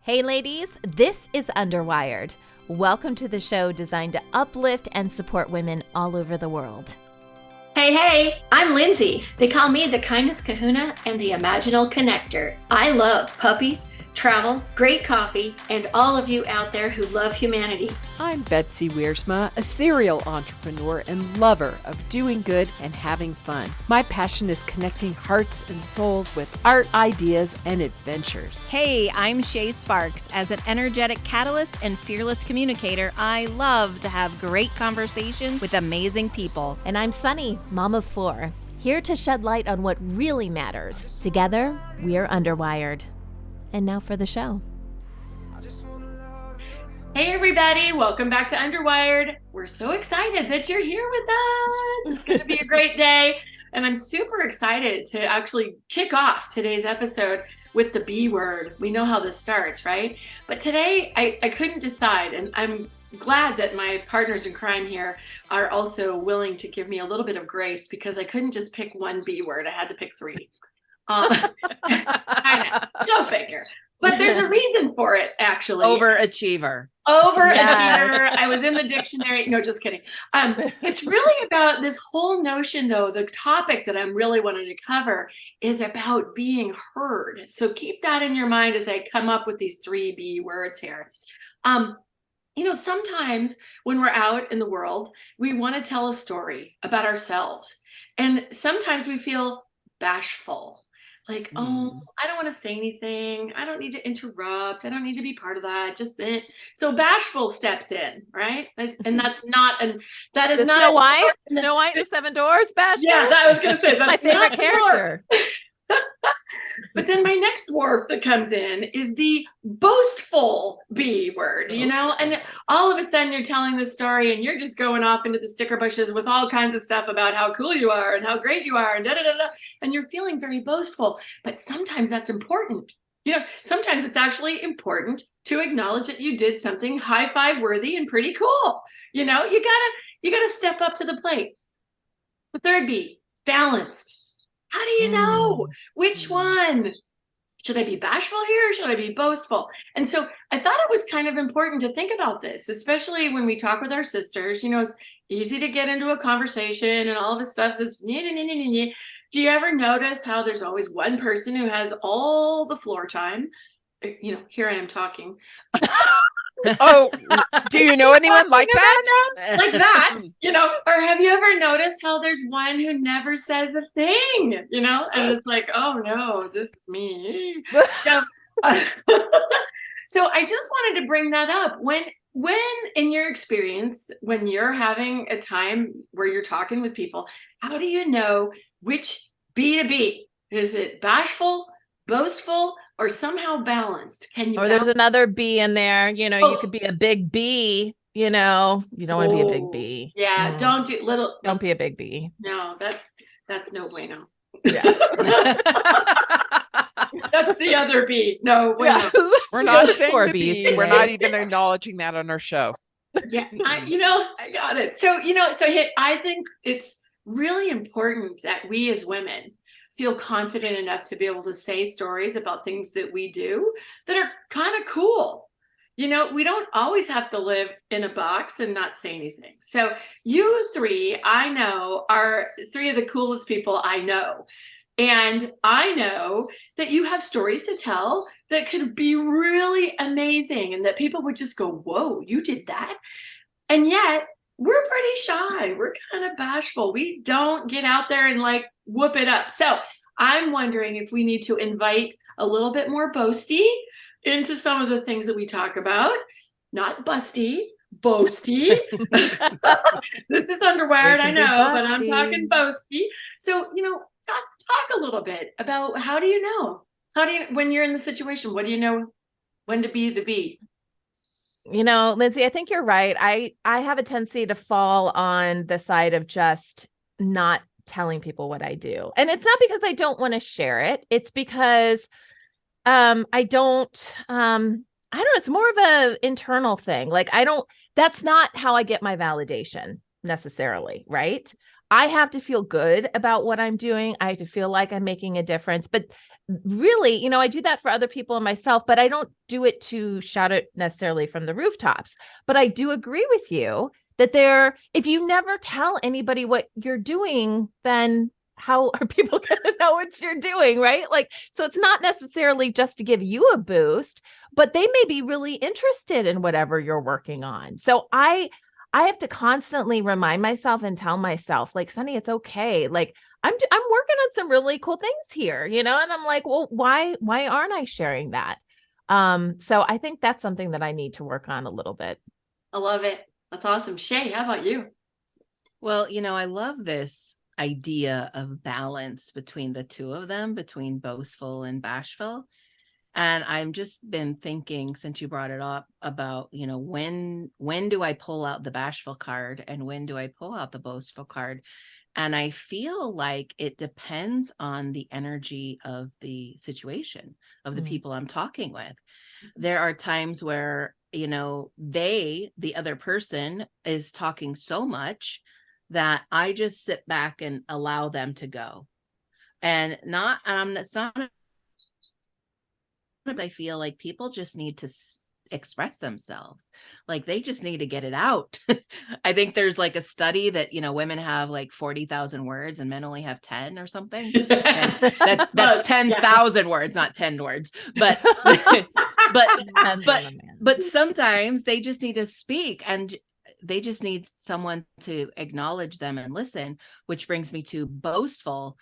Hey ladies, this is Underwired. Welcome to the show designed to uplift and support women all over the world. Hey, I'm Lindsay. They call me the kindness kahuna and the imaginal connector. I love puppies, travel, great coffee, and all of you out there who love humanity. I'm Betsy Wiersma, a serial entrepreneur and lover of doing good and having fun. My passion is connecting hearts and souls with art, ideas, and adventures. Hey, I'm Shay Sparks. As an energetic catalyst and fearless communicator, I love to have great conversations with amazing people. And I'm Sunny, mom of four, here to shed light on what really matters. Together, we're Underwired. And now for the show. Hey everybody, welcome back to Underwired. We're so excited that you're here with us. It's going to be a great day. And I'm super excited to actually kick off today's episode with the B word. We know how this starts, right? But today I couldn't decide, and I'm glad that my partners in crime here are also willing to give me a little bit of grace, because I couldn't just pick one B word. I had to pick three. I know, go figure. But there's a reason for it, actually. Overachiever. Yes. I was in the dictionary. No, just kidding. It's really about this whole notion, though. The topic that I'm really wanting to cover is about being heard. So keep that in your mind as I come up with these three B words here. Sometimes when we're out in the world, we want to tell a story about ourselves. And sometimes we feel bashful. Like, oh, I don't want to say anything. I don't need to interrupt. I don't need to be part of that. So Bashful steps in, right? And that is not Snow White. Snow White and the Seven Dwarfs. Bashful. Yeah, I was going to say that's my favorite character. But then my next dwarf that comes in is the boastful B word, and all of a sudden you're telling the story and you're just going off into the sticker bushes with all kinds of stuff about how cool you are and how great you are and and you're feeling very boastful. But sometimes that's important. Sometimes it's actually important to acknowledge that you did something high five worthy and pretty cool. You gotta step up to the plate. The third B, balanced. How do you know which one? Should I be bashful here or should I be boastful? And so I thought it was kind of important to think about this, especially when we talk with our sisters. It's easy to get into a conversation and all of this stuff is do you ever notice how there's always one person who has all the floor time? Here I am talking. Oh, do you know anyone like that? Like that, or have you ever noticed how there's one who never says a thing, and it's like, oh no, this is me. So I just wanted to bring that up. When in your experience, when you're having a time where you're talking with people, how do you know which B to be? Is it bashful, boastful, or somehow balanced? Can you? Or there's another B in there. You could be a big B. You don't want to be a big B. Yeah, Don't be a big B. No, that's no bueno. Yeah. That's the other B. No bueno. Yeah. We're not saying four the Bs. B. We're not even acknowledging that on our show. Yeah, I got it. So I think it's really important that we as women feel confident enough to be able to say stories about things that we do that are kind of cool. We don't always have to live in a box and not say anything. So you three, I know, are three of the coolest people I know. And I know that you have stories to tell that could be really amazing and that people would just go, whoa, you did that? And yet we're pretty shy. We're kind of bashful. We don't get out there and whoop it up. So I'm wondering if we need to invite a little bit more boasty into some of the things that we talk about. Not busty, boasty. This is Underwired, I know, but I'm talking boasty. So, talk a little bit about how do you know? When you're in the situation, what do you know when to be the B? Lindsay, I think you're right. I have a tendency to fall on the side of just not telling people what I do. And it's not because I don't want to share it. It's because I don't know. It's more of a internal thing. That's not how I get my validation necessarily. Right. I have to feel good about what I'm doing. I have to feel like I'm making a difference. But really, I do that for other people and myself, but I don't do it to shout it necessarily from the rooftops. But I do agree with you that if you never tell anybody what you're doing, then how are people going to know what you're doing, right? Like, so it's not necessarily just to give you a boost, but they may be really interested in whatever you're working on. So I have to constantly remind myself and tell myself, like, Sunny, it's okay. Like, I'm working on some really cool things here, and I'm like, well, why aren't I sharing that? So I think that's something that I need to work on a little bit. I love it. That's awesome. Shay, how about you? Well, I love this idea of balance between the two of them, between Boastful and Bashful. And I've just been thinking, since you brought it up, about, when do I pull out the Bashful card and when do I pull out the Boastful card? And I feel like it depends on the energy of the situation, of the people I'm talking with. There are times where, the other person is talking so much that I just sit back and allow them to go. And it's not, I feel like people just need to express themselves. Like they just need to get it out. I think there's like a study that, women have like 40,000 words and men only have 10 or something. And that's 10,000 words, not 10 words. But, but sometimes they just need to speak and they just need someone to acknowledge them and listen, which brings me to Boastful.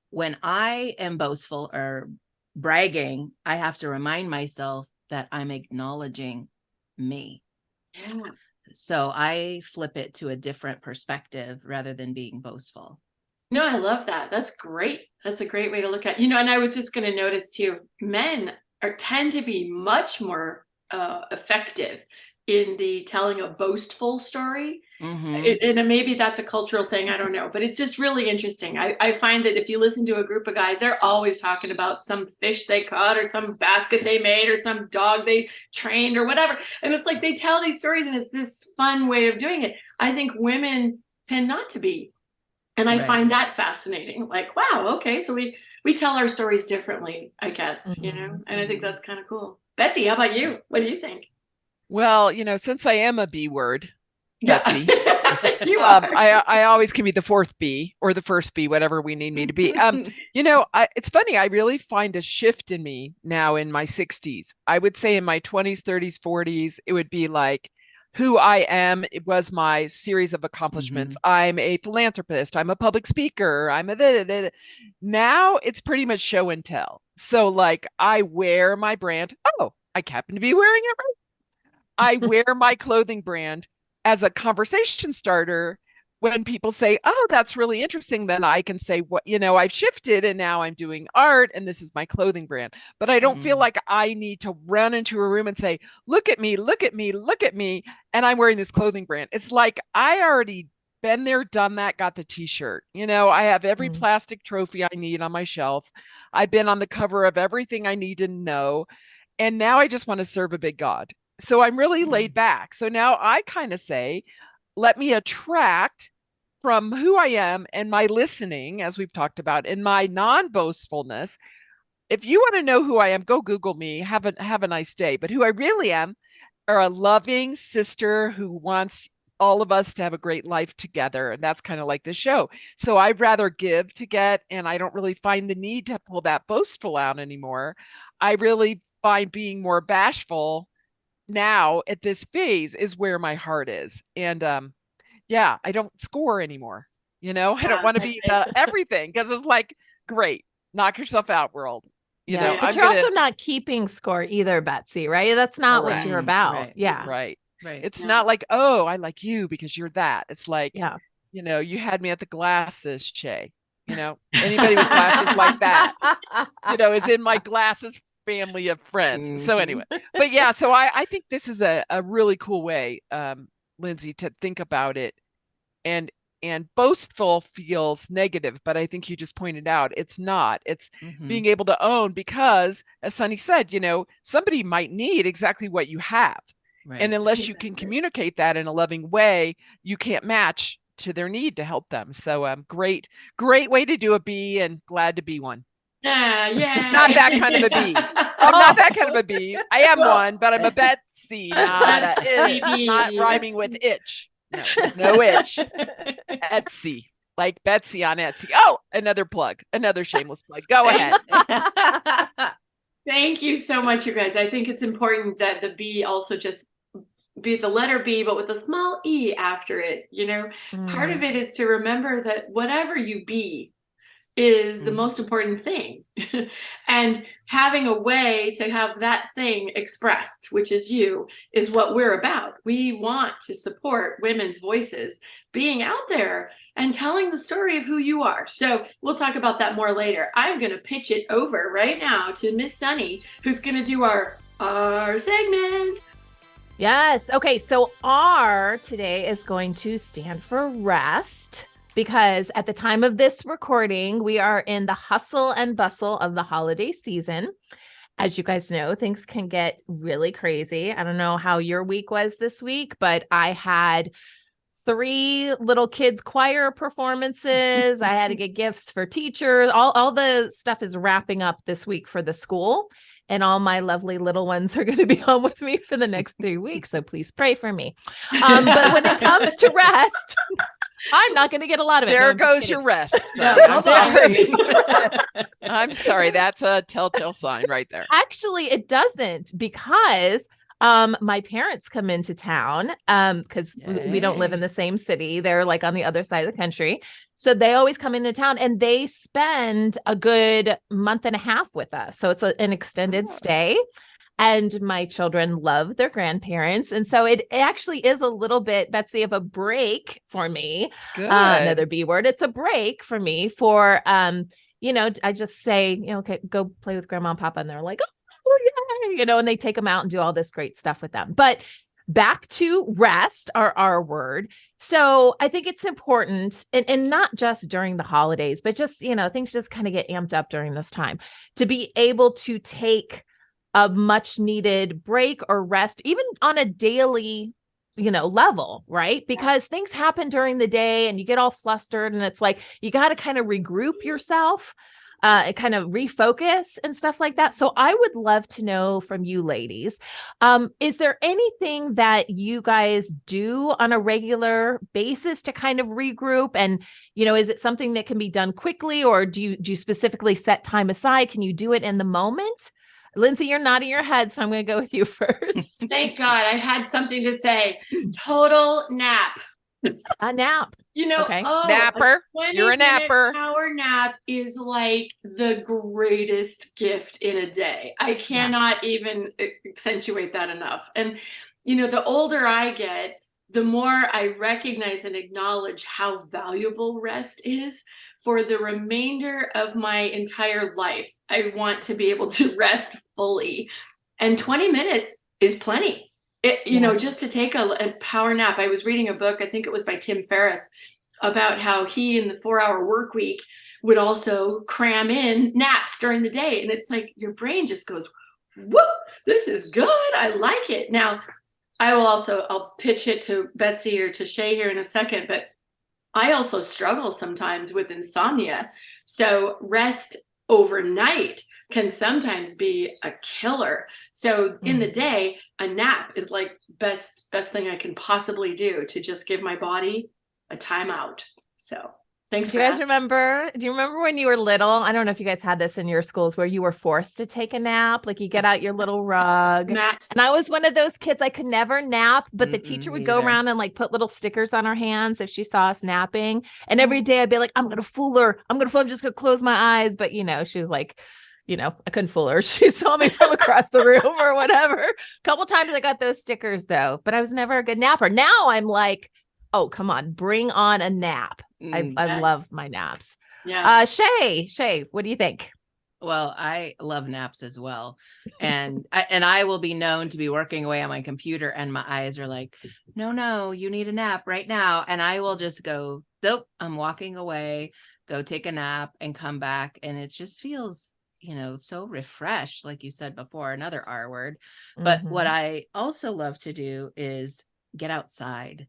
When I am boastful or bragging, I have to remind myself that I'm acknowledging me. Yeah. So I flip it to a different perspective rather than being boastful. No, I love that. That's great. That's a great way to look at, and I was just going to notice too, men tend to be much more effective in the telling a boastful story. Mm-hmm. And maybe that's a cultural thing. I don't know, but it's just really interesting. I find that if you listen to a group of guys, they're always talking about some fish they caught or some basket they made or some dog they trained or whatever. And it's like they tell these stories and it's this fun way of doing it. I think women tend not to be. And I find that fascinating. Like, wow, okay. So we tell our stories differently, I guess, and I think that's kind of cool. Betsy, how about you? What do you think? Well, since I am a B word, Betsy, you are. I always can be the fourth B or the first B, whatever we need me to be. It's funny. I really find a shift in me now in my 60s. I would say in my 20s, 30s, 40s, it would be like who I am. It was my series of accomplishments. I'm a philanthropist. I'm a public speaker. Now it's pretty much show and tell. So like I wear my brand. Oh, I happen to be wearing it right. I wear my clothing brand as a conversation starter. When people say, oh, that's really interesting, then I can say, what, I've shifted and now I'm doing art and this is my clothing brand. But I don't feel like I need to run into a room and say, look at me, look at me, look at me. And I'm wearing this clothing brand. It's like I already been there, done that, got the t-shirt. I have every plastic trophy I need on my shelf. I've been on the cover of everything I need to know. And now I just want to serve a big God. So I'm really laid back. So now I kind of say, let me attract from who I am and my listening, as we've talked about, and my non-boastfulness. If you want to know who I am, go Google me, have a nice day. But who I really am are a loving sister who wants all of us to have a great life together. And that's kind of like the show. So I'd rather give to get, and I don't really find the need to pull that boastful out anymore. I really find being more bashful now at this phase is where my heart is. And I don't score anymore. I don't want to be the everything because it's like, great, knock yourself out, world. But you're also not keeping score either, Betsy, right? That's not what you're about. Right. Yeah. Right. It's not like, oh, I like you because you're that. It's like, you had me at the glasses, Shay. Anybody with glasses like that, is in my glasses family of friends. So anyway, but so I think this is a really cool way, Lindsay, to think about it. And boastful feels negative, but I think you just pointed out it's not. It's being able to own, because as Sunny said, somebody might need exactly what you have. Right. And unless you can communicate that in a loving way, you can't match to their need to help them. So great way to do a B, and glad to be one. Yeah. Not that kind of a bee. I'm not that kind of a bee. I am one, but I'm a Betsy, not not rhyming with itch. No itch. Etsy, like Betsy on Etsy. Oh, another plug, another shameless plug. Go ahead. Thank you so much, you guys. I think it's important that the B also just be the letter B, but with a small E after it. Part of it is to remember that whatever you be is the most important thing. And having a way to have that thing expressed, which is you, is what we're about. We want to support women's voices being out there and telling the story of who you are. So we'll talk about that more later. I'm going to pitch it over right now to Miss Sunny, who's going to do our segment. Yes. Okay. So R today is going to stand for rest, because at the time of this recording, we are in the hustle and bustle of the holiday season. As you guys know, things can get really crazy. I don't know how your week was this week, but I had 3 little kids choir performances. I had to get gifts for teachers. All the stuff is wrapping up this week for the school. And all my lovely little ones are going to be home with me for the next 3 weeks. So please pray for me. But when it comes to rest, I'm not going to get a lot of it. There goes your rest. I'm sorry. I'm sorry. That's a telltale sign right there. Actually, it doesn't, because my parents come into town because we don't live in the same city. They're like on the other side of the country. So they always come into town and they spend a good month and a half with us. So it's an extended stay. And my children love their grandparents. And so it actually is a little bit, Betsy, of a break for me. Another B word. It's a break for me for, I just say, okay, go play with grandma and papa. And they're like, oh, yay, and they take them out and do all this great stuff with them. But back to rest, our word. So I think it's important, and not just during the holidays, but just, things just kind of get amped up during this time, to be able to take a much needed break or rest, even on a daily, level, right? Because things happen during the day and you get all flustered, and it's like, you got to kind of regroup yourself, kind of refocus and stuff like that. So I would love to know from you ladies, is there anything that you guys do on a regular basis to kind of regroup? And, is it something that can be done quickly, or do you specifically set time aside? Can you do it in the moment? Lindsay, you're nodding your head, so I'm going to go with you first. Thank God I had something to say. Total nap. A nap. Okay. Napper. You're a napper. Power nap is like the greatest gift in a day. I cannot even accentuate that enough. And, the older I get, the more I recognize and acknowledge how valuable rest is. For the remainder of my entire life, I want to be able to rest fully. And 20 minutes is plenty. Just to take a power nap. I was reading a book, I think it was by Tim Ferriss, about how he in the 4-hour work week would also cram in naps during the day. And it's like your brain just goes, whoop, this is good. I like it. Now, I'll pitch it to Betsy or to Shay here in a second, but I also struggle sometimes with insomnia. So rest overnight can sometimes be a killer. So in the day, a nap is like best thing I can possibly do to just give my body a timeout. So thanks for asking. Do you remember when you were little? I don't know if you guys had this in your schools where you were forced to take a nap, like you get out your little rug. Matt. And I was one of those kids, I could never nap, but the teacher would go around and like put little stickers on our hands if she saw us napping. And every day I'd be like, I'm going to fool her. I'm just going to close my eyes. But, she was like, I couldn't fool her. She saw me from across the room or whatever. A couple times I got those stickers though, but I was never a good napper. Now I'm like, oh, come on, bring on a nap. I love my naps. Yeah. Shay, what do you think? Well, I love naps as well. And I will be known to be working away on my computer and my eyes are like, no, you need a nap right now. And I will just go, nope, I'm walking away, go take a nap and come back. And it just feels, so refreshed, like you said before, another R word. But what I also love to do is get outside.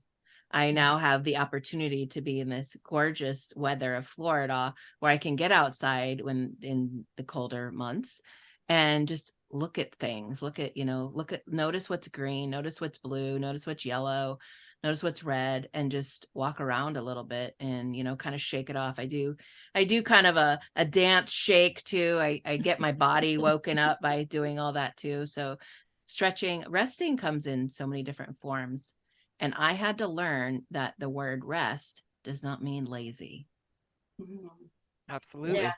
I now have the opportunity to be in this gorgeous weather of Florida where I can get outside when in the colder months and just look at things, notice what's green, notice what's blue, notice what's yellow, notice what's red, and just walk around a little bit and, kind of shake it off. I do kind of a dance shake too. I get my body woken up by doing all that too. So stretching, resting comes in so many different forms. And I had to learn that the word rest does not mean lazy. Absolutely. Yeah.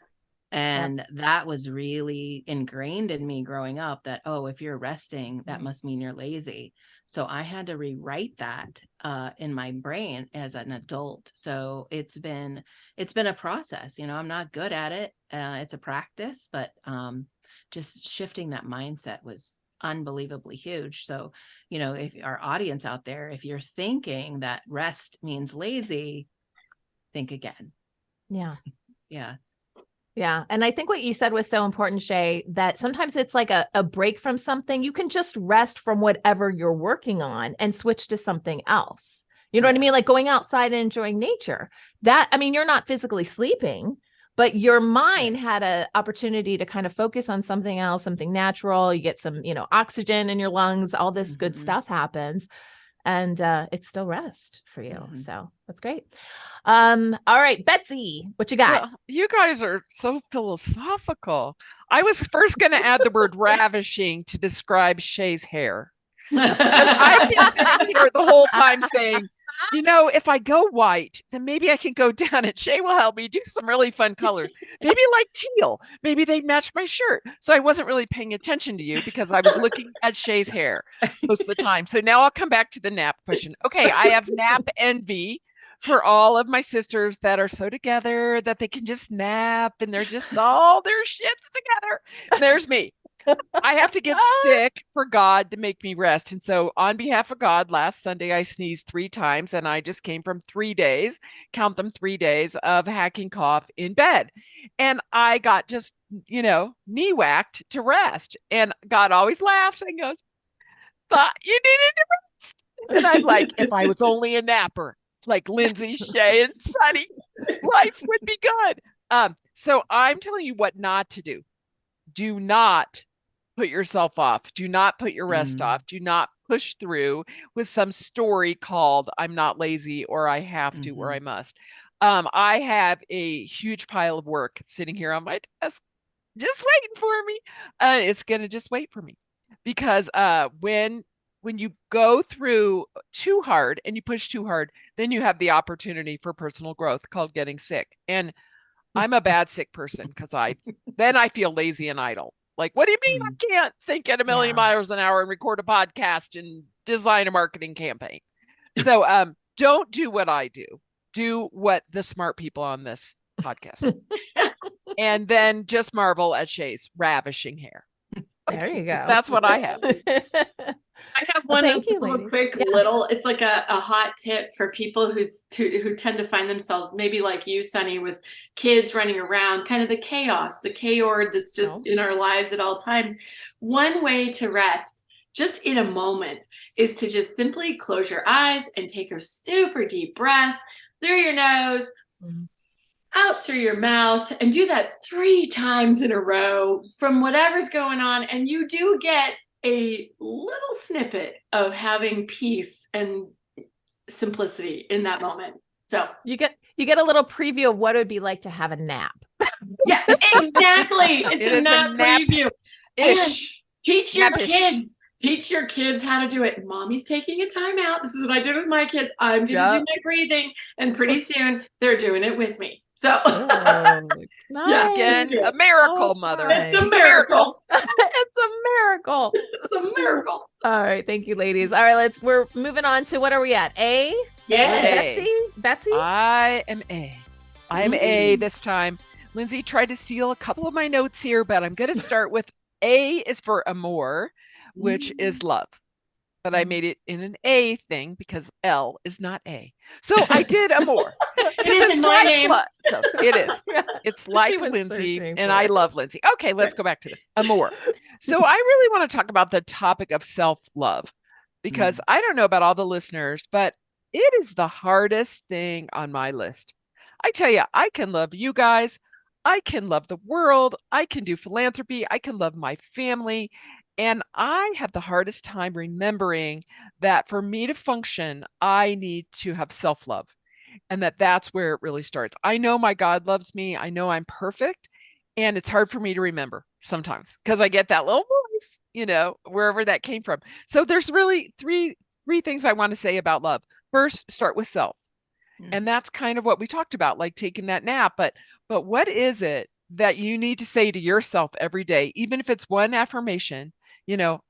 And that was really ingrained in me growing up that, oh, if you're resting, that must mean you're lazy. So I had to rewrite that in my brain as an adult. So it's been a process. I'm not good at it. It's a practice, but just shifting that mindset was unbelievably huge. So, if our audience out there, if you're thinking that rest means lazy, think again. Yeah. Yeah. Yeah. And I think what you said was so important, Shay, that sometimes it's like a break from something. You can just rest from whatever you're working on and switch to something else. You know what I mean? Like going outside and enjoying nature. You're not physically sleeping, but your mind had an opportunity to kind of focus on something else, something natural. You get some, oxygen in your lungs, all this good stuff happens. And it's still rest for you. So that's great. All right, Betsy, what you got? Well, you guys are so philosophical. I was first going to add the word ravishing to describe Shay's hair. Because I've been sitting here the whole time saying, if I go white, then maybe I can go down and Shay will help me do some really fun colors. Maybe like teal. Maybe they match my shirt. So I wasn't really paying attention to you because I was looking at Shay's hair most of the time. So now I'll come back to the nap question. Okay, I have nap envy for all of my sisters that are so together that they can just nap and they're just all their shits together. And there's me. I have to get sick for God to make me rest. And so on behalf of God, last Sunday, I sneezed 3 times and I just came from 3 days, count them 3 days of hacking cough in bed. And I got just, knee whacked to rest. And God always laughs and goes, thought you needed to rest. And I'm like, if I was only a napper, like Lindsay, Shay, and Sunny, life would be good. So I'm telling you what not to do. Do not put yourself off. Do not put your rest off. Do not push through with some story called I'm not lazy or I have to or I must. I have a huge pile of work sitting here on my desk, just waiting for me. It's going to just wait for me because when you go through too hard and you push too hard, then you have the opportunity for personal growth called getting sick. And I'm a bad sick person because then I feel lazy and idle. Like, what do you mean I can't think at a million miles an hour and record a podcast and design a marketing campaign? So don't do what I do. Do what the smart people on this podcast do. And then just marvel at Shay's ravishing hair. Okay, there you go. That's what I have. I have one little, it's like a hot tip for people who tend to find themselves maybe like you, Sunny, with kids running around, kind of the chaos, the chaos that's just in our lives at all times. One way to rest just in a moment is to just simply close your eyes and take a super deep breath through your nose, out through your mouth, and do that 3 times in a row from whatever's going on. And you do get a little snippet of having peace and simplicity in that moment. So you get a little preview of what it would be like to have a nap. Yeah, exactly. It's a nap preview. And teach your kids how to do it. Mommy's taking a time out. This is what I did with my kids. I'm going to do my breathing, and pretty soon they're doing it with me. So nice. Again, a miracle, mother. It's a miracle. It's a miracle. It's a miracle. All right, thank you, ladies. All right, we're moving on to, what are we at? A? Yeah. Betsy? I am A. I am A this time. Lindsay tried to steal a couple of my notes here, but I'm going to start with A is for amour, which is love. But I made it in an A thing because L is not A. So I did amour. It is in my name. So it is. It's like Lindsay, and I love Lindsay. Okay, let's go back to this. Amour. So I really want to talk about the topic of self-love because I don't know about all the listeners, but it is the hardest thing on my list. I tell you, I can love you guys. I can love the world. I can do philanthropy. I can love my family. And I have the hardest time remembering that for me to function, I need to have self-love, and that's where it really starts. I know my God loves me. I know I'm perfect. And it's hard for me to remember sometimes because I get that little voice, wherever that came from. So there's really three things I want to say about love. First, start with self. And that's kind of what we talked about, like taking that nap. But what is it that you need to say to yourself every day, even if it's one affirmation,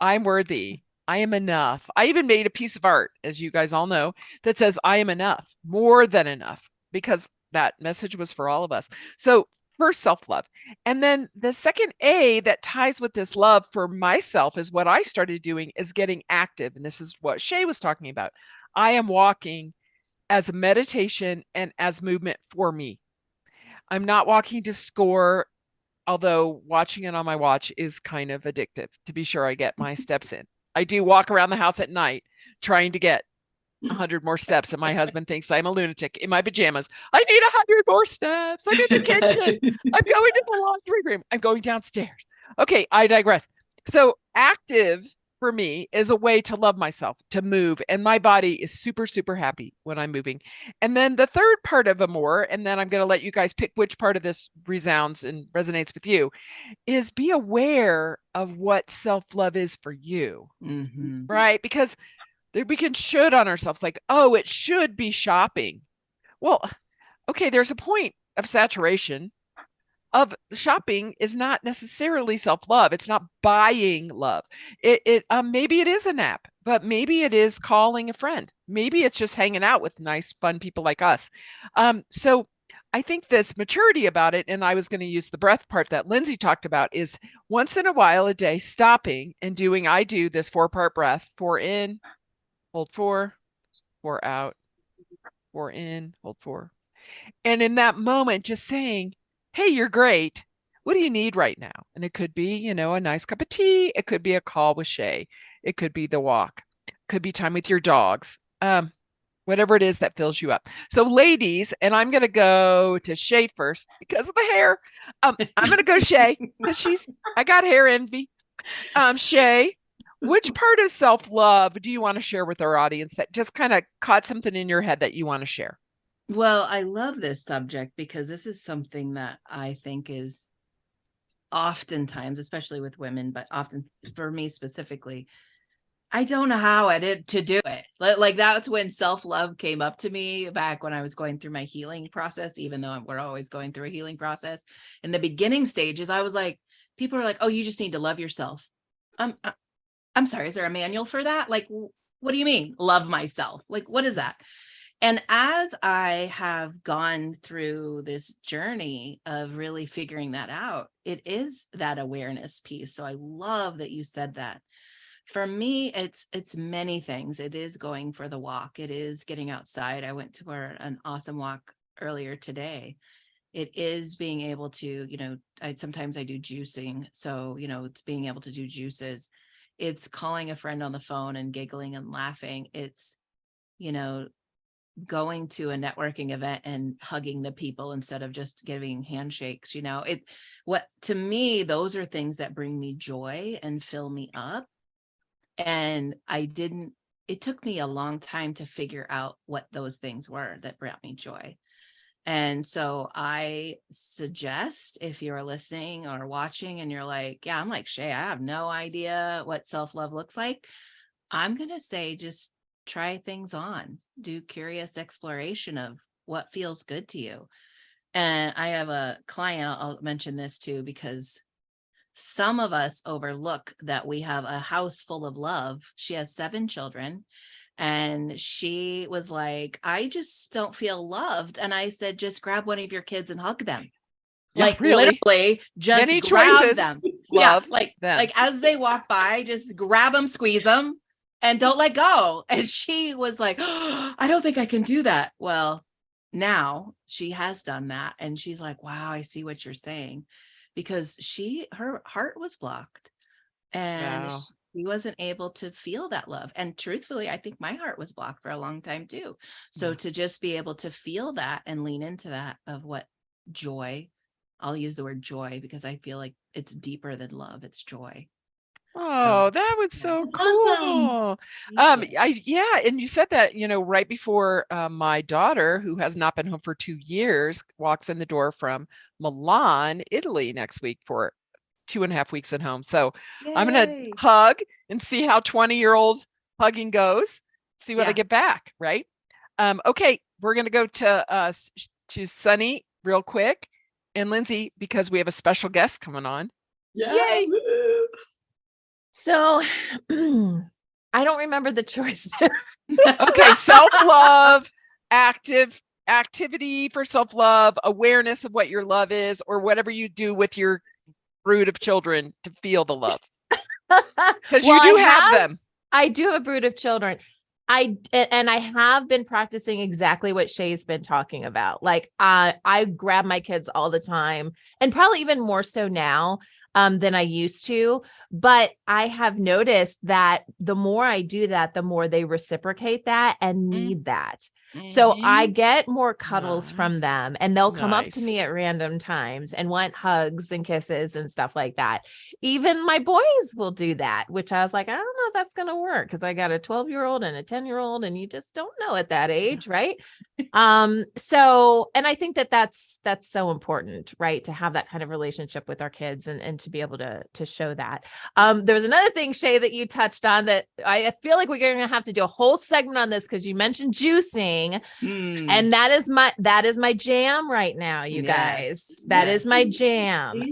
I'm worthy, I am enough. I even made a piece of art, as you guys all know, that says I am enough, more than enough, because that message was for all of us. So first, self-love. And then the second A that ties with this love for myself is what I started doing is getting active. And this is what Shay was talking about. I am walking as a meditation and as movement for me. I'm not walking to score, although watching it on my watch is kind of addictive to be sure I get my steps in. I do walk around the house at night trying to get 100 more steps, and my husband thinks I'm a lunatic in my pajamas. I need 100 more steps. I'm in the kitchen. I'm going to the laundry room. I'm going downstairs. Okay, I digress. So active for me is a way to love myself, to move, and my body is super, super happy when I'm moving. And then the third part of Amore, and then I'm going to let you guys pick which part of this resounds and resonates with you, is be aware of what self-love is for you, right? Because we can should on ourselves like, oh, it should be shopping. Well, okay, there's a point of saturation of shopping is not necessarily self-love. It's not buying love. Maybe it is a nap, but maybe it is calling a friend. Maybe it's just hanging out with nice, fun people like us. So I think this maturity about it, and I was going to use the breath part that Lindsay talked about, is once in a while a day stopping and doing, I do this 4-part breath, 4 in, hold 4, 4 out, 4 in, hold 4. And in that moment, just saying, hey, you're great. What do you need right now? And it could be, a nice cup of tea. It could be a call with Shay. It could be the walk. It could be time with your dogs. Whatever it is that fills you up. So ladies, and I'm going to go to Shay first because of the hair. I'm going to go Shay because I got hair envy. Shay, which part of self-love do you want to share with our audience that just kind of caught something in your head that you want to share? Well, I love this subject because this is something that I think is oftentimes, especially with women, but often for me specifically, I don't know how I did to do it. Like that's when self-love came up to me back when I was going through my healing process, even though we're always going through a healing process. In the beginning stages, I was like, people are like, oh, you just need to love yourself. I'm sorry, is there a manual for that? Like, what do you mean love myself? Like, what is that? And as I have gone through this journey of really figuring that out, it is that awareness piece. So I love that you said that. For me, it's many things. It is going for the walk. It is getting outside. I went to an awesome walk earlier today. It is being able to, sometimes I do juicing. So, it's being able to do juices. It's calling a friend on the phone and giggling and laughing. It's, going to a networking event and hugging the people instead of just giving handshakes. To me, those are things that bring me joy and fill me up. And it took me a long time to figure out what those things were that brought me joy. And so I suggest, if you're listening or watching and you're like, yeah, I'm like Shay, I have no idea what self-love looks like, I'm going to say, just try things on, do curious exploration of what feels good to you. And I have a client, I'll mention this too, because some of us overlook that we have a house full of love. She has 7 children. And she was like, I just don't feel loved. And I said, just grab one of your kids and hug them. Yeah, like really? Literally just Many grab choices. them. Love them. them. As they walk by, just grab them, squeeze them, and don't let go. And she was like, oh, I don't think I can do that. Well, now she has done that. And she's like, wow, I see what you're saying. Because her heart was blocked. And Wow. he wasn't able to feel that love. And truthfully, I think my heart was blocked for a long time too. So to just be able to feel that and lean into that of what joy, I'll use the word joy because I feel like it's deeper than love. It's joy. Oh, that was so cool. Yeah, and you said that, right before my daughter, who has not been home for 2 years, walks in the door from Milan, Italy next week for 2.5 weeks at home. So I'm gonna hug and see how 20-year-old hugging goes, see what I get back, right? Okay, we're gonna go to Sunny real quick, and Lindsay, because we have a special guest coming on. Yay! So I don't remember the choices. Okay, self-love, activity for self-love, awareness of what your love is, or whatever you do with your brood of children to feel the love. Because you do have them. I do have a brood of children. I have been practicing exactly what Shay's been talking about. Like I grab my kids all the time, and probably even more so now than I used to. But I have noticed that the more I do that, the more they reciprocate that and need that. So I get more cuddles from them, and they'll come up to me at random times and want hugs and kisses and stuff like that. Even my boys will do that, which I was like, I don't know if that's going to work because I got a 12-year-old and a 10-year-old, and you just don't know at that age, right? So, and I think that that's so important, right? To have that kind of relationship with our kids and to be able to show that. There was another thing, Shay, that you touched on that I feel like we're going to have to do a whole segment on this because you mentioned juicing. And that is my jam right now, you guys. That is my jam.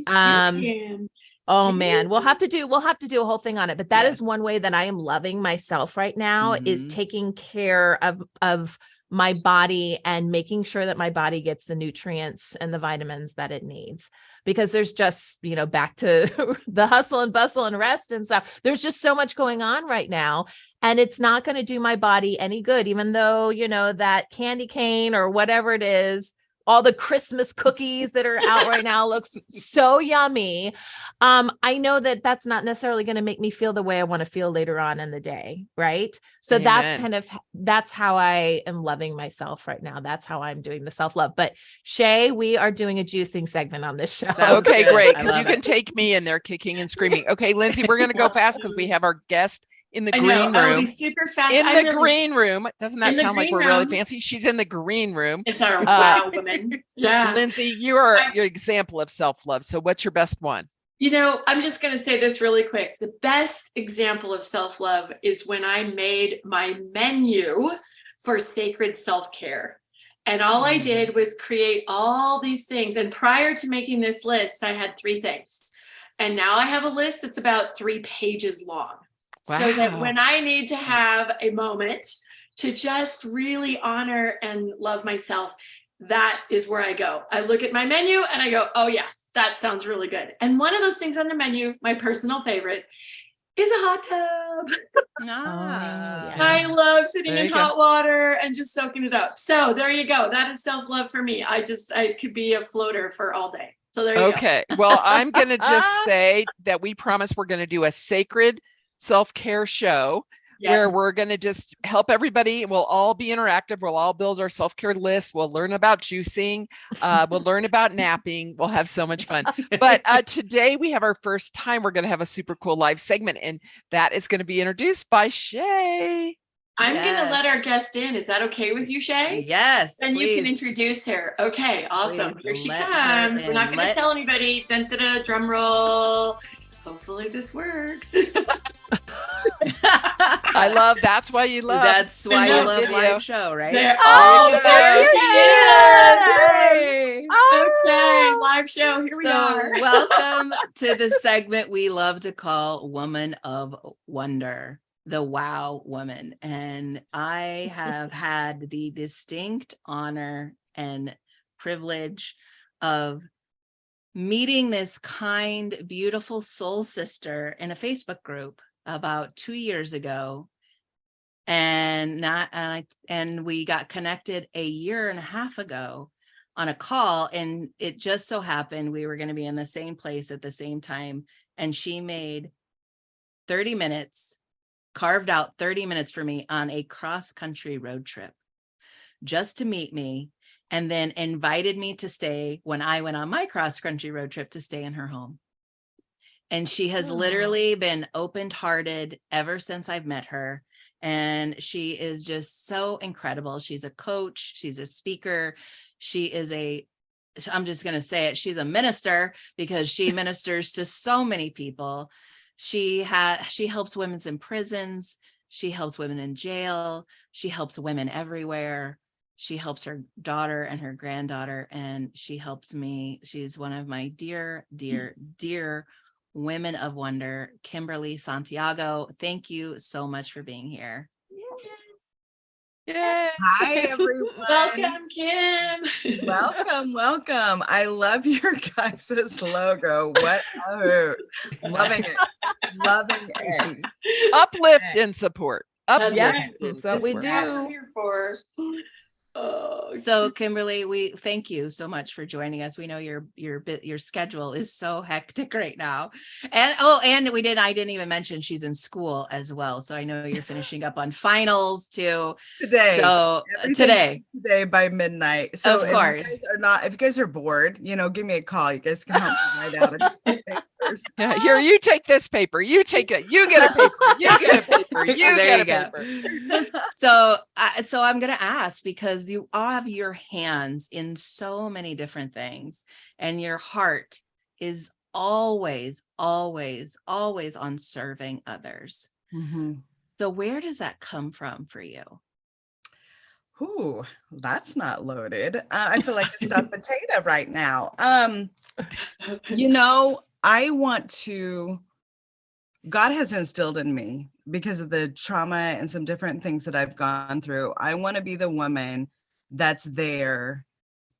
Oh man, we'll have to do a whole thing on it, but that is one way that I am loving myself right now is taking care of my body and making sure that my body gets the nutrients and the vitamins that it needs, because there's just, back to the hustle and bustle and rest and stuff. There's just so much going on right now, and it's not going to do my body any good, even though, that candy cane or whatever it is, all the Christmas cookies that are out right now looks so yummy. I know that that's not necessarily going to make me feel the way I want to feel later on in the day. Right. So that's how I am loving myself right now. That's how I'm doing the self-love. But Shay, we are doing a juicing segment on this show. Okay, great. Because you can take me in there kicking and screaming. Okay, Lindsay, we're going to go fast because we have our guest in the green room. I'll be super fast. In the green room. Doesn't that sound like we're really fancy? She's in the green room. It's our wow woman. Yeah. Lindsay, you are your example of self-love. So what's your best one? I'm just going to say this really quick. The best example of self-love is when I made my menu for sacred self-care. And all I did was create all these things. And prior to making this list, I had 3 things. And now I have a list that's about 3 pages long. Wow. So that when I need to have a moment to just really honor and love myself, that is where I go. I look at my menu and I go, oh yeah, that sounds really good. And one of those things on the menu, my personal favorite, is a hot tub. I love sitting in hot water and just soaking it up. So there you go. That is self-love for me. I could be a floater for all day. So there you go. Okay. Well, I'm going to just say that we promise we're going to do a sacred self-care show where we're going to just help everybody. We'll all be interactive. We'll all build our self-care list. We'll learn about juicing. We'll learn about napping. We'll have so much fun. But today we have our first time. We're going to have a super cool live segment, and that is going to be introduced by Shay. I'm going to let our guest in. Is that okay with you, Shay? Yes. Then you can introduce her. Okay, awesome. Here she comes. We're not going to tell anybody. Dun, dun, dun, drum roll. Hopefully this works. I love, that's why you love. That's why you love live show, right? There she is. Okay, live show. Here we are. Welcome to the segment we love to call Woman of Wonder, the Wow Woman. And I have had the distinct honor and privilege of meeting this kind, beautiful soul sister in a Facebook group about 2 years ago. And we got connected a year and a half ago on a call. And it just so happened we were going to be in the same place at the same time. And she made 30 minutes, carved out 30 minutes for me on a cross-country road trip just to meet me, and then invited me to stay when I went on my cross-country road trip to stay in her home. And she has literally been open-hearted ever since I've met her. And she is just so incredible. She's a coach. She's a speaker. I'm just going to say it. She's a minister because she ministers to so many people. She helps women in prisons. She helps women in jail. She helps women everywhere. She helps her daughter and her granddaughter, and she helps me. She's one of my dear, dear, dear women of wonder. Kimberly Santiago, thank you so much for being here. Yay. Hi, everyone. Welcome, Kim. Welcome. I love your guys' logo. What a hoot. Loving it. Uplift and support. Uplift Right. and That's what we support. That's what do. we're here for. Oh, So Kimberly, we thank you so much for joining us. We know your schedule is so hectic right now. And I didn't even mention she's in school as well. So I know you're finishing up on finals too. Today. So Today by midnight. So Of course. if you guys are bored, give me a call. You guys can help me write out a papers. Yeah, here, you take this paper. You take it. You get a paper. You get a paper. You There get you a go. paper. So I'm going to ask, because you all have your hands in so many different things, and your heart is always, always, always on serving others. Mm-hmm. So where does that come from for you? Ooh, that's not loaded. I feel like a stuffed potato right now. God has instilled in me, because of the trauma and some different things that I've gone through. I want to be the woman that's there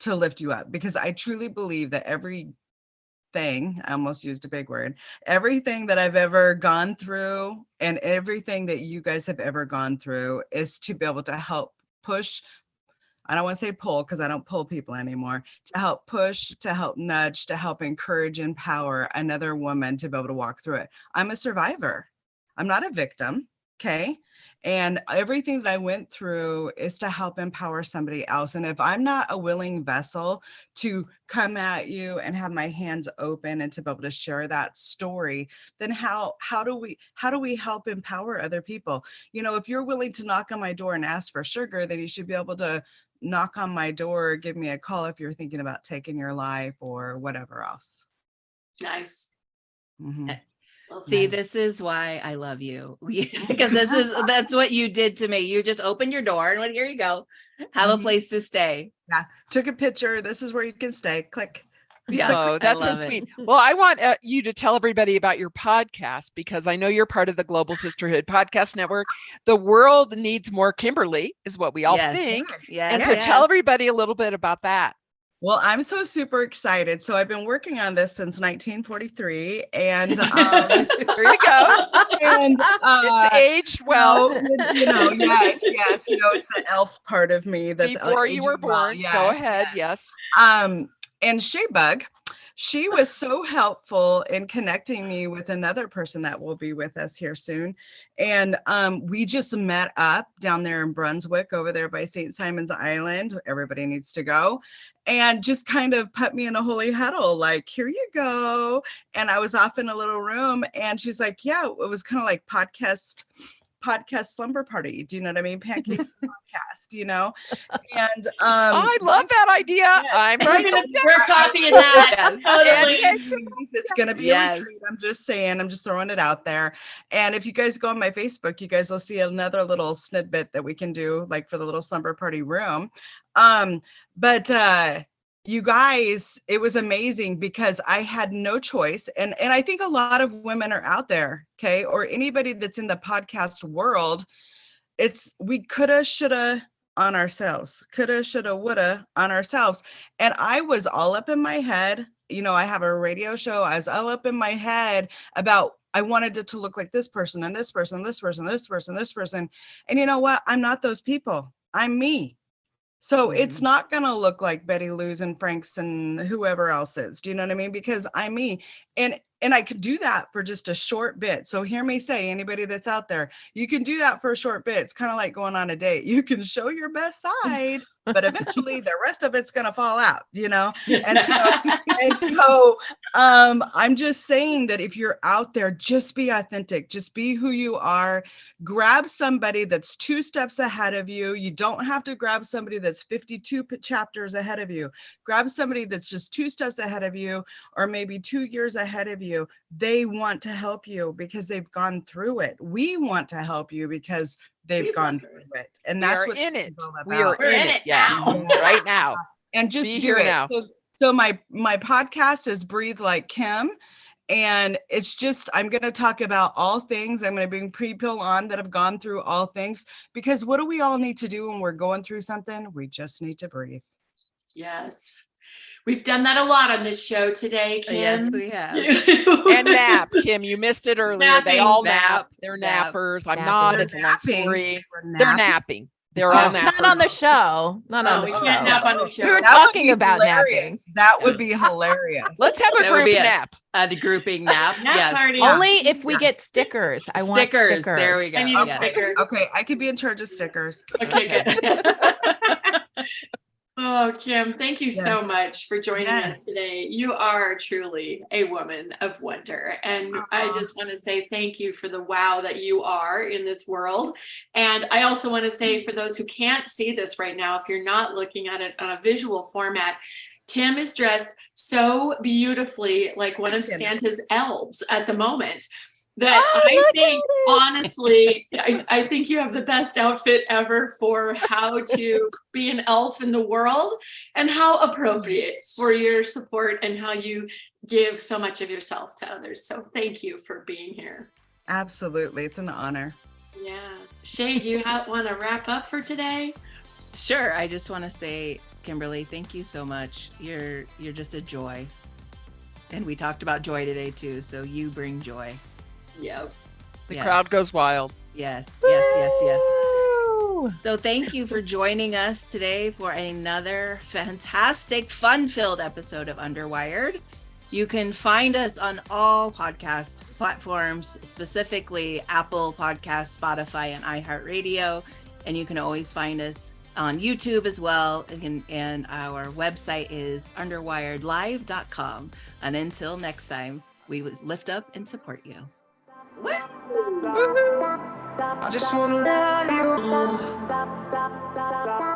to lift you up, because I truly believe that everything, I almost used a big word, everything that I've ever gone through and everything that you guys have ever gone through is to be able to help push. I don't want to say pull, because I don't pull people anymore, to help push, to help nudge, to help encourage, empower another woman to be able to walk through it. I'm a survivor. I'm not a victim. Okay. And everything that I went through is to help empower somebody else. And if I'm not a willing vessel to come at you and have my hands open and to be able to share that story, then how do we help empower other people? If you're willing to knock on my door and ask for sugar, then you should be able to knock on my door or give me a call if you're thinking about taking your life or whatever else. nice. Mm-hmm. Well See, said. this is why I love you, because that's what you did to me. You just opened your door and went, here you go, have a place to stay. Yeah. Took a picture. This is where you can stay. Click. Yeah. Oh, that's so love it. sweet. Well, I want you to tell everybody about your podcast, because I know you're part of the Global Sisterhood Podcast Network. The world needs more Kimberly, is what we all Yes. think. Yes. And so tell everybody a little bit about that. Well, I'm so super excited. So I've been working on this since 1943, and There you go. It's aged well. yes, it's the elf part of me that's Before you aging were born. well. Go Yes, ahead. yes. Yes. And Shaybug, she was so helpful in connecting me with another person that will be with us here soon. And we just met up down there in Brunswick, over there by St. Simon's Island. Everybody needs to go. And just kind of put me in a holy huddle, like, here you go. And I was off in a little room, and she's like, yeah, it was kind of like podcast slumber party. Do you know what I mean? Pancakes podcast, and I love that idea. Yes. I'm right. We're copying that. Totally. It's gonna be a retreat. I'm just saying, I'm just throwing it out there. And if you guys go on my Facebook, you guys will see another little snippet that we can do, like for the little slumber party room. But you guys, it was amazing, because I had no choice. And I think a lot of women are out there, okay, or anybody that's in the podcast world, we coulda, shoulda on ourselves, coulda, shoulda, woulda on ourselves. And I was all up in my head. I have a radio show. I was all up in my head about, I wanted it to look like this person and this person, this person, this person, this person. And you know what? I'm not those people. I'm me. So it's not going to look like Betty Lou's and Frank's and whoever else is. Do you know what I mean? Because I'm me. And I could do that for just a short bit. So hear me say, anybody that's out there, you can do that for a short bit. It's kind of like going on a date. You can show your best side, but eventually the rest of it's going to fall out, and so I'm just saying that if you're out there, just be authentic, just be who you are. Grab somebody that's 2 steps ahead of you. You don't have to grab somebody that's 52 chapters ahead of you. Grab somebody that's just 2 steps ahead of you, or maybe 2 years ahead of you. They want to help you because they've gone through it. We want to help you because they've gone through it. And that's what in it. All about. We are in it now, right now. And just be do here it. Now. So my podcast is Breathe Like Kim. And it's just, I'm going to talk about all things. I'm going to bring people on that have gone through all things, because what do we all need to do when we're going through something? We just need to breathe. Yes. We've done that a lot on this show today, Kim. Yes, we have. And nap, Kim. You missed it earlier. Napping. They all nap. They're nappers. I'm not. It's a long story. They're napping. They're all nappers. Not on the show. Not on the we show. can't nap on the show. We were That talking would be about hilarious. napping. That would be hilarious. Let's have a That would group be nap. A grouping nap. Nap Yes. party. Only if we get stickers. I want stickers. There we go. I need a sticker. Okay, I could be in charge of stickers. Okay, good. Oh, Kim, thank you so much for joining us today. You are truly a woman of wonder. And I just want to say thank you for the wow that you are in this world. And I also want to say, for those who can't see this right now, if you're not looking at it on a visual format, Kim is dressed so beautifully like one of Santa's elves at the moment. That I think, honestly, I think you have the best outfit ever for how to be an elf in the world, and how appropriate for your support and how you give so much of yourself to others. So thank you for being here. Absolutely. It's an honor. Yeah. Shay, do you want to wrap up for today? Sure. I just want to say, Kimberly, thank you so much. You're just a joy. And we talked about joy today too. So you bring joy. Yep. The crowd goes wild. Yes. So thank you for joining us today for another fantastic, fun-filled episode of Underwired. You can find us on all podcast platforms, specifically Apple Podcasts, Spotify, and iHeartRadio. And you can always find us on YouTube as well. And our website is underwiredlive.com. And until next time, we lift up and support you. I just wanna love you.